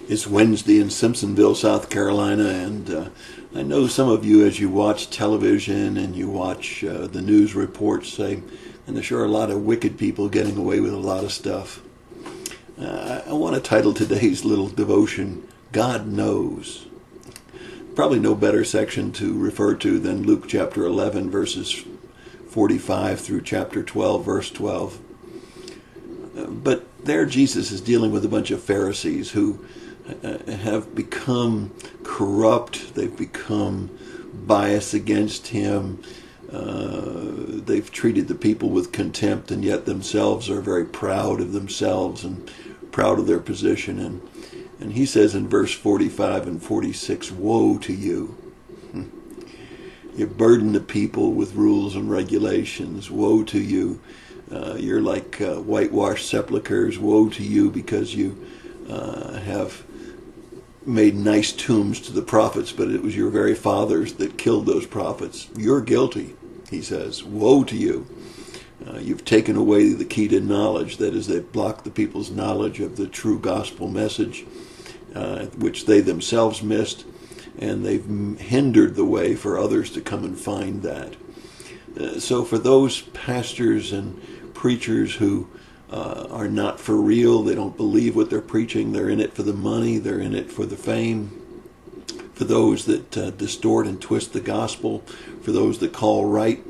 It's Wednesday in Simpsonville, South Carolina, and I know some of you, as you watch television and you watch the news reports, say, and there sure are a lot of wicked people getting away with a lot of stuff. I want to title today's little devotion, God Knows. Probably no better section to refer to than Luke chapter 11, verses 45 through chapter 12, verse 12. But there Jesus is dealing with a bunch of Pharisees who have become corrupt. They've become biased against him. They've treated the people with contempt, and yet themselves are very proud of themselves and proud of their position. And he says in verse 45 and 46, woe to you. You burden the people with rules and regulations. Woe to you. You're like whitewashed sepulchres. Woe to you, because you have made nice tombs to the prophets, but it was your very fathers that killed those prophets. You're guilty, he says. Woe to you. You've taken away the key to knowledge. That is, they've blocked the people's knowledge of the true gospel message, which they themselves missed, and they've hindered the way for others to come and find that. So for those pastors and preachers who are not for real, they don't believe what they're preaching, they're in it for the money, they're in it for the fame, for those that distort and twist the gospel, for those that call right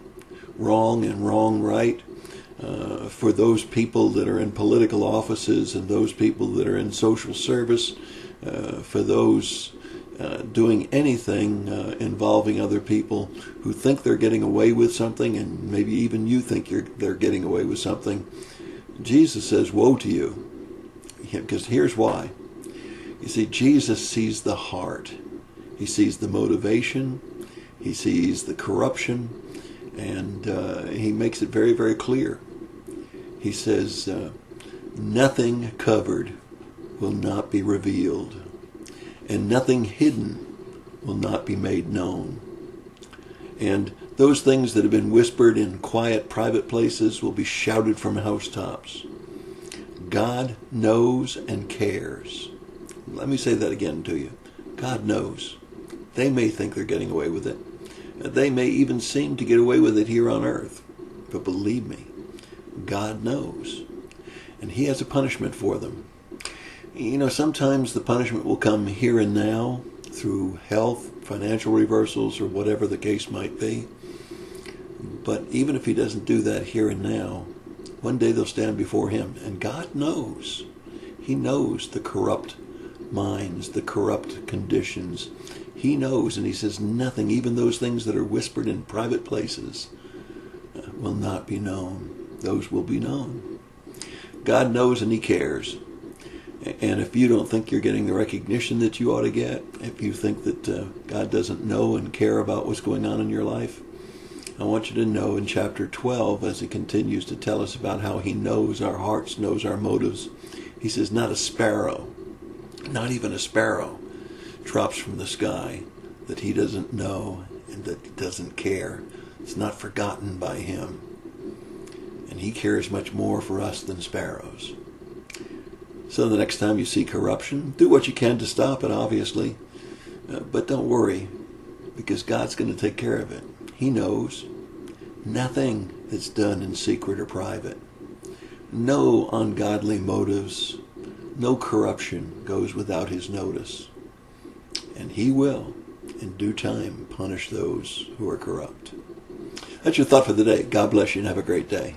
wrong and wrong right, for those people that are in political offices and those people that are in social service, for those doing anything involving other people who think they're getting away with something, and maybe even you think they're getting away with something. Jesus says, woe to you. Because here's why. You see, Jesus sees the heart. He sees the motivation. He sees the corruption. And he makes it very, very clear. He says, nothing covered will not be revealed, and nothing hidden will not be made known. And those things that have been whispered in quiet, private places will be shouted from housetops. God knows and cares. Let me say that again to you. God knows. They may think they're getting away with it. They may even seem to get away with it here on earth. But believe me, God knows. And he has a punishment for them. You know, sometimes the punishment will come here and now through health, financial reversals, or whatever the case might be. But even if he doesn't do that here and now, one day they'll stand before him. And God knows. He knows the corrupt minds, the corrupt conditions. He knows, and he says nothing, even those things that are whispered in private places, will not be known. Those will be known. God knows and he cares. And if you don't think you're getting the recognition that you ought to get, if you think that God doesn't know and care about what's going on in your life, I want you to know in chapter 12, as he continues to tell us about how he knows our hearts, knows our motives, he says, not a sparrow, not even a sparrow, drops from the sky that he doesn't know and that doesn't care. It's not forgotten by him. And he cares much more for us than sparrows. So the next time you see corruption, do what you can to stop it, obviously. But don't worry, because God's going to take care of it. He knows. Nothing that's done in secret or private. No ungodly motives, no corruption goes without his notice. And he will, in due time, punish those who are corrupt. That's your thought for the day. God bless you and have a great day.